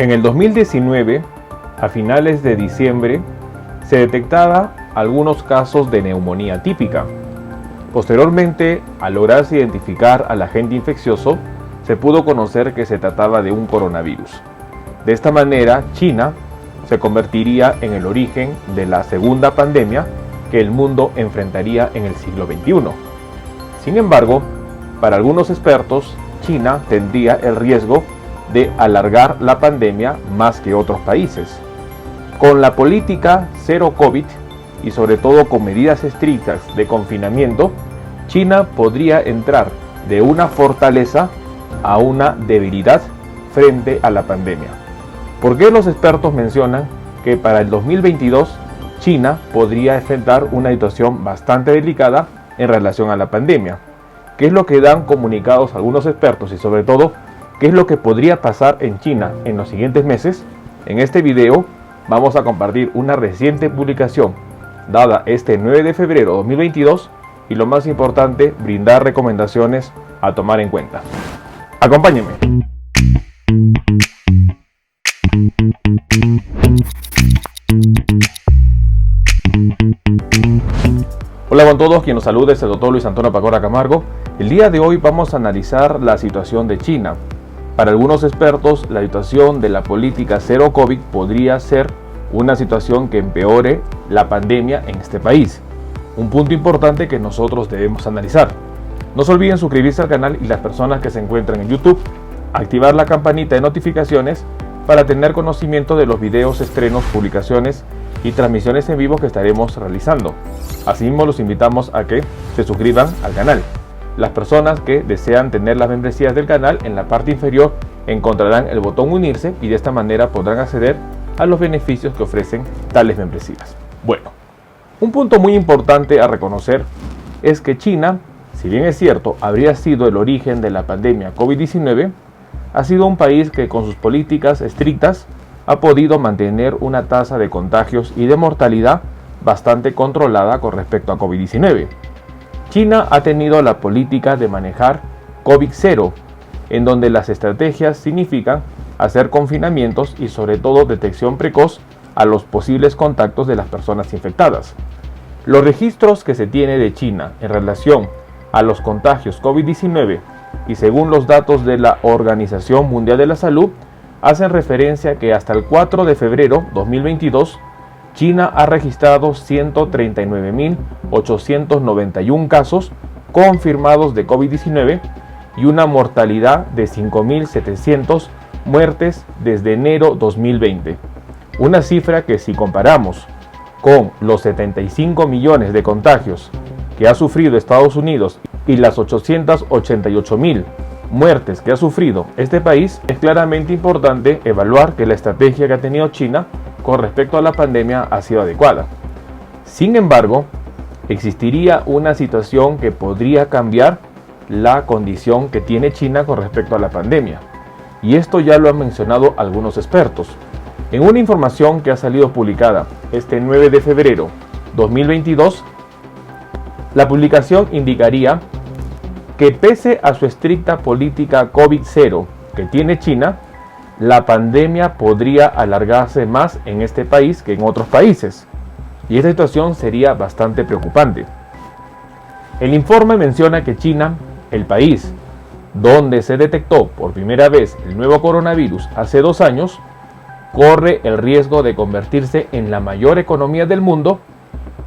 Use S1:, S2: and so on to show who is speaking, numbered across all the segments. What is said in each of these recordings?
S1: En el 2019, a finales de diciembre, se detectaba algunos casos de neumonía típica. Posteriormente, al lograrse identificar al agente infeccioso, se pudo conocer que se trataba de un coronavirus. De esta manera, China se convertiría en el origen de la segunda pandemia que el mundo enfrentaría en el siglo XXI. Sin embargo, para algunos expertos, China tendría el riesgo de alargar la pandemia más que otros países. Con la política cero COVID y sobre todo con medidas estrictas de confinamiento, China podría entrar de una fortaleza a una debilidad frente a la pandemia. ¿Por qué los expertos mencionan que para el 2022 China podría enfrentar una situación bastante delicada en relación a la pandemia? ¿Qué es lo que dan comunicados algunos expertos y sobre todo qué es lo que podría pasar en China en los siguientes meses? En este video vamos a compartir una reciente publicación dada este 9 de febrero de 2022 y lo más importante, brindar recomendaciones a tomar en cuenta. Acompáñenme. Hola con todos, quien nos saluda es el doctor Luis Antonio Pacora Camargo. El día de hoy vamos a analizar la situación de China. Para algunos expertos, la situación de la política cero COVID podría ser una situación que empeore la pandemia en este país. Un punto importante que nosotros debemos analizar. No se olviden suscribirse al canal y las personas que se encuentran en YouTube, activar la campanita de notificaciones para tener conocimiento de los videos, estrenos, publicaciones y transmisiones en vivo que estaremos realizando. Asimismo, los invitamos a que se suscriban al canal. Las personas que desean tener las membresías del canal, en la parte inferior encontrarán el botón unirse y de esta manera podrán acceder a los beneficios que ofrecen tales membresías. Bueno, un punto muy importante a reconocer es que China, si bien es cierto, habría sido el origen de la pandemia COVID-19, ha sido un país que con sus políticas estrictas ha podido mantener una tasa de contagios y de mortalidad bastante controlada con respecto a COVID-19. China ha tenido la política de manejar COVID-0, en donde las estrategias significan hacer confinamientos y sobre todo detección precoz a los posibles contactos de las personas infectadas. Los registros que se tiene de China en relación a los contagios COVID-19 y según los datos de la Organización Mundial de la Salud, hacen referencia que hasta el 4 de febrero 2022, China ha registrado 139.891 casos confirmados de COVID-19 y una mortalidad de 5.700 muertes desde enero 2020. Una cifra que, si comparamos con los 75 millones de contagios que ha sufrido Estados Unidos y las 888.000 muertes que ha sufrido este país, es claramente importante evaluar que la estrategia que ha tenido China con respecto a la pandemia ha sido adecuada. Sin embargo, existiría una situación que podría cambiar la condición que tiene China con respecto a la pandemia. Y esto ya lo han mencionado algunos expertos. En una información que ha salido publicada este 9 de febrero 2022, la publicación indicaría que pese a su estricta política COVID-0 que tiene China, la pandemia podría alargarse más en este país que en otros países. Y esta situación sería bastante preocupante. El informe menciona que China, el país donde se detectó por primera vez el nuevo coronavirus hace 2 años, corre el riesgo de convertirse en la mayor economía del mundo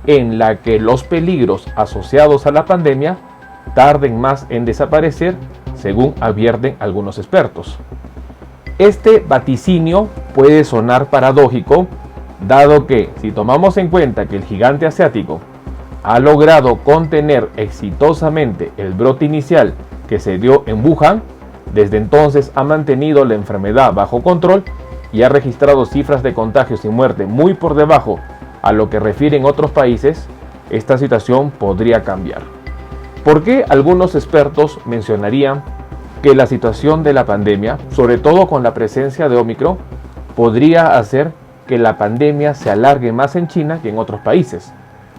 S1: en la que los peligros asociados a la pandemia tarden más en desaparecer, según advierten algunos expertos. Este vaticinio puede sonar paradójico, dado que si tomamos en cuenta que el gigante asiático ha logrado contener exitosamente el brote inicial que se dio en Wuhan, desde entonces ha mantenido la enfermedad bajo control y ha registrado cifras de contagios y muerte muy por debajo a lo que refieren otros países, esta situación podría cambiar. ¿Por qué algunos expertos mencionarían que la situación de la pandemia, sobre todo con la presencia de Omicron, podría hacer que la pandemia se alargue más en China que en otros países?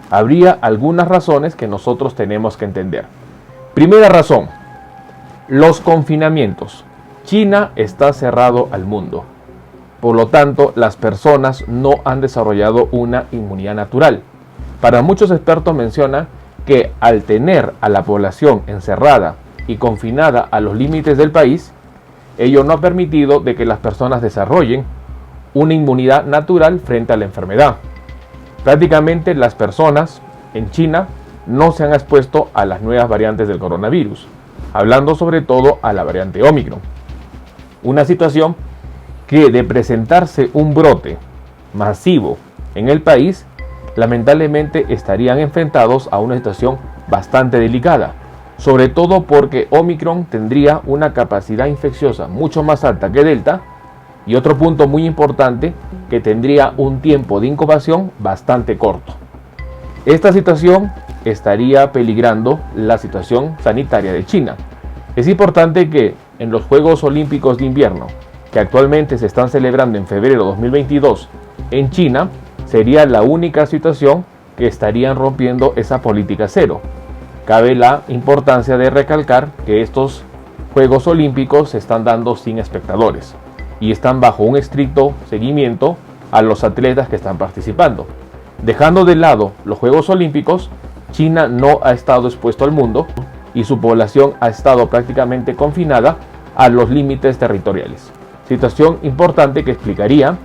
S1: Habría algunas razones que nosotros tenemos que entender. Primera razón, los confinamientos. China está cerrado al mundo. Por lo tanto, las personas no han desarrollado una inmunidad natural. Para muchos expertos menciona que al tener a la población encerrada y confinada a los límites del país, ello no ha permitido de que las personas desarrollen una inmunidad natural frente a la enfermedad. Prácticamente las personas en China no se han expuesto a las nuevas variantes del coronavirus, hablando sobre todo a la variante Omicron. Una situación que, de presentarse un brote masivo en el país, lamentablemente estarían enfrentados a una situación bastante delicada, sobre todo porque Omicron tendría una capacidad infecciosa mucho más alta que Delta, y otro punto muy importante, que tendría un tiempo de incubación bastante corto. Esta situación estaría peligrando la situación sanitaria de China. Es importante que en los Juegos Olímpicos de Invierno, que actualmente se están celebrando en febrero de 2022 en China, sería la única situación que estarían rompiendo esa política cero. Cabe la importancia de recalcar que estos Juegos Olímpicos se están dando sin espectadores y están bajo un estricto seguimiento a los atletas que están participando. Dejando de lado los Juegos Olímpicos, China no ha estado expuesto al mundo y su población ha estado prácticamente confinada a los límites territoriales. Situación importante que explicaría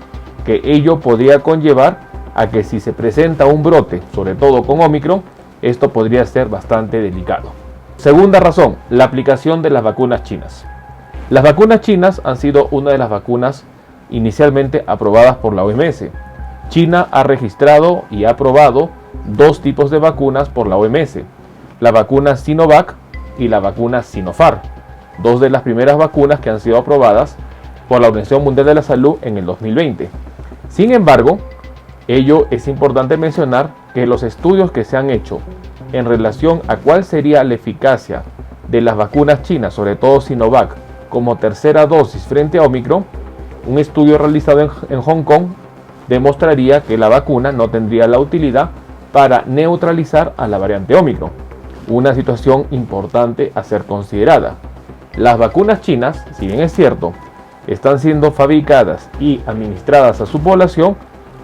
S1: que ello podría conllevar a que si se presenta un brote, sobre todo con Omicron, esto podría ser bastante delicado. Segunda razón, la aplicación de las vacunas chinas. Las vacunas chinas han sido una de las vacunas inicialmente aprobadas por la OMS. China ha registrado y ha aprobado dos tipos de vacunas por la OMS, la vacuna Sinovac y la vacuna Sinopharm, dos de las primeras vacunas que han sido aprobadas por la Organización Mundial de la Salud en el 2020. Sin embargo, ello es importante mencionar que los estudios que se han hecho en relación a cuál sería la eficacia de las vacunas chinas, sobre todo Sinovac, como tercera dosis frente a Omicron, un estudio realizado en Hong Kong demostraría que la vacuna no tendría la utilidad para neutralizar a la variante Omicron. Una situación importante a ser considerada. Las vacunas chinas, si bien es cierto, están siendo fabricadas y administradas a su población,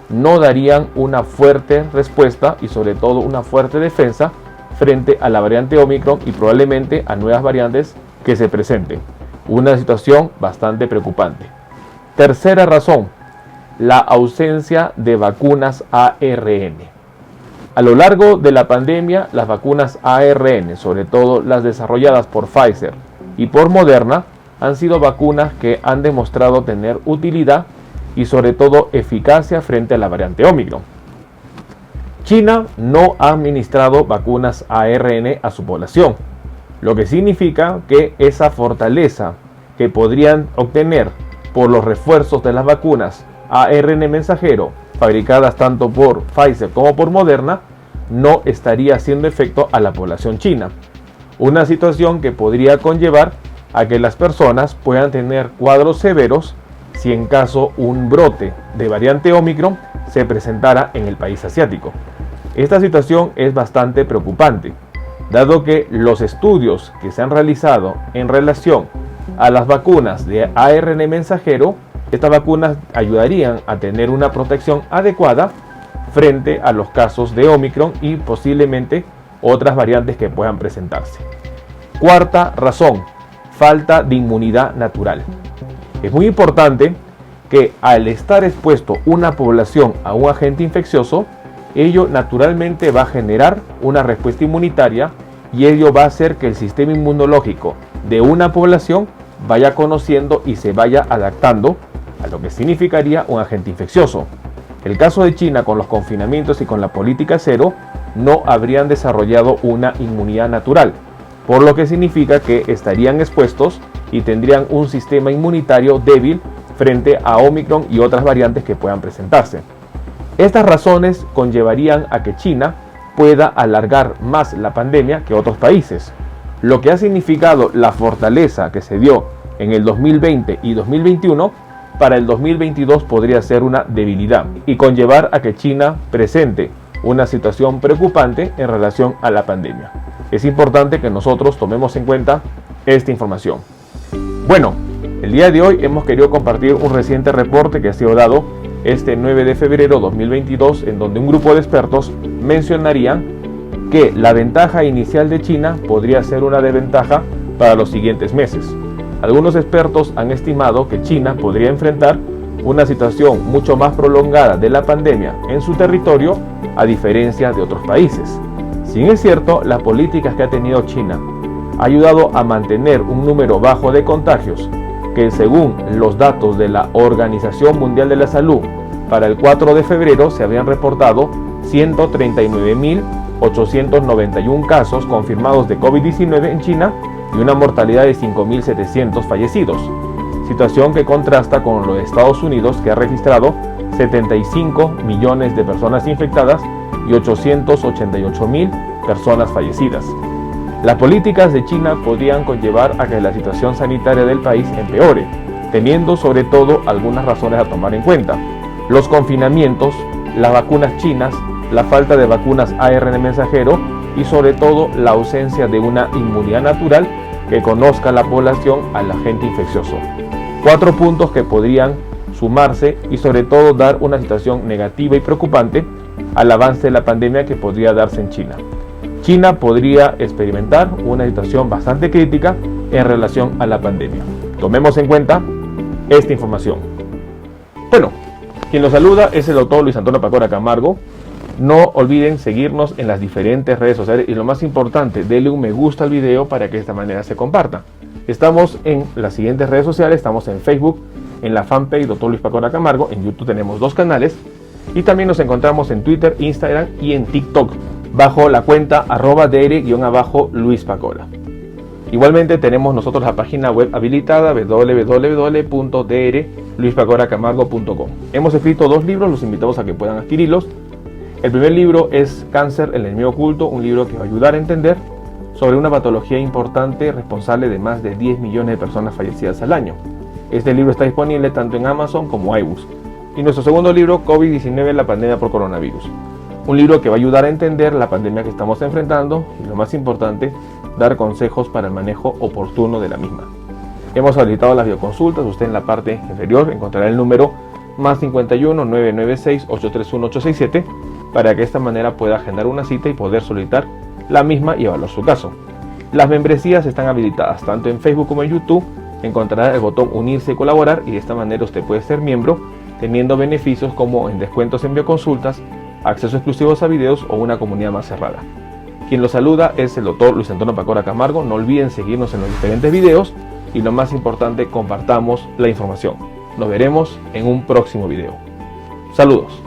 S1: no darían una fuerte respuesta y sobre todo una fuerte defensa frente a la variante Omicron y probablemente a nuevas variantes que se presenten. Una situación bastante preocupante. Tercera razón, la ausencia de vacunas ARN. A lo largo de la pandemia, las vacunas ARN, sobre todo las desarrolladas por Pfizer y por Moderna, han sido vacunas que han demostrado tener utilidad y sobre todo eficacia frente a la variante Omicron. China no ha administrado vacunas ARN a su población, lo que significa que esa fortaleza que podrían obtener por los refuerzos de las vacunas ARN mensajero fabricadas tanto por Pfizer como por Moderna no estaría haciendo efecto a la población china. Una situación que podría conllevar a que las personas puedan tener cuadros severos si en caso un brote de variante Omicron se presentara en el país asiático. Esta situación es bastante preocupante, dado que los estudios que se han realizado en relación a las vacunas de ARN mensajero, estas vacunas ayudarían a tener una protección adecuada frente a los casos de Omicron y posiblemente otras variantes que puedan presentarse. Cuarta razón, falta de inmunidad natural. Es muy importante que al estar expuesto una población a un agente infeccioso, ello naturalmente va a generar una respuesta inmunitaria y ello va a hacer que el sistema inmunológico de una población vaya conociendo y se vaya adaptando a lo que significaría un agente infeccioso. El caso de China, con los confinamientos y con la política cero, no habrían desarrollado una inmunidad natural, por lo que significa que estarían expuestos y tendrían un sistema inmunitario débil frente a Omicron y otras variantes que puedan presentarse. Estas razones conllevarían a que China pueda alargar más la pandemia que otros países, lo que ha significado la fortaleza que se dio en el 2020 y 2021, para el 2022 podría ser una debilidad y conllevar a que China presente una situación preocupante en relación a la pandemia. Es importante que nosotros tomemos en cuenta esta información. Bueno, El día de hoy hemos querido compartir un reciente reporte que ha sido dado este 9 de febrero 2022, en donde un grupo de expertos mencionarían que la ventaja inicial de China podría ser una desventaja para los siguientes meses. Algunos expertos han estimado que China podría enfrentar una situación mucho más prolongada de la pandemia en su territorio, a diferencia de otros países. Si bien es cierto, las políticas que ha tenido China ha ayudado a mantener un número bajo de contagios, que según los datos de la Organización Mundial de la Salud, para el 4 de febrero se habían reportado 139.891 casos confirmados de COVID-19 en China y una mortalidad de 5.700 fallecidos, situación que contrasta con los Estados Unidos, que ha registrado 75 millones de personas infectadas y 888.000 personas fallecidas. Las políticas de China podrían conllevar a que la situación sanitaria del país empeore, teniendo sobre todo algunas razones a tomar en cuenta: los confinamientos, las vacunas chinas, la falta de vacunas ARN mensajero y sobre todo la ausencia de una inmunidad natural que conozca la población al agente infeccioso. 4 puntos que podrían sumarse y sobre todo dar una situación negativa y preocupante al avance de la pandemia que podría darse en China. China podría experimentar una situación bastante crítica en relación a la pandemia. Tomemos en cuenta esta información. Bueno, quien los saluda es el doctor Luis Antonio Pacora Camargo. No olviden seguirnos en las diferentes redes sociales y lo más importante, denle un me gusta al video para que de esta manera se comparta. Estamos en las siguientes redes sociales, estamos en Facebook, en la fanpage Dr. Luis Pacora Camargo, en YouTube tenemos 2 canales y también nos encontramos en Twitter, Instagram y en TikTok bajo la cuenta @dr_Luis Pacora. Igualmente tenemos nosotros la página web habilitada www.drluispacoracamargo.com. Hemos escrito 2 libros, los invitamos a que puedan adquirirlos. El primer libro es Cáncer, el enemigo oculto, un libro que va a ayudar a entender sobre una patología importante responsable de más de 10 millones de personas fallecidas al año. Este libro está disponible tanto en Amazon como iBooks. Y nuestro segundo libro, COVID-19, la pandemia por coronavirus. Un libro que va a ayudar a entender la pandemia que estamos enfrentando y, lo más importante, dar consejos para el manejo oportuno de la misma. Hemos habilitado las videoconsultas. Usted en la parte inferior encontrará el número +51 996 831 867 para que de esta manera pueda agendar una cita y poder solicitar la misma y evaluar su caso. Las membresías están habilitadas tanto en Facebook como en YouTube. Encontrará el botón unirse y colaborar y de esta manera usted puede ser miembro, teniendo beneficios como en descuentos en bioconsultas, acceso exclusivos a videos o una comunidad más cerrada. Quien los saluda es el doctor Luis Antonio Pacora Camargo. No olviden seguirnos en los diferentes videos y lo más importante, compartamos la información. Nos veremos en un próximo video. Saludos.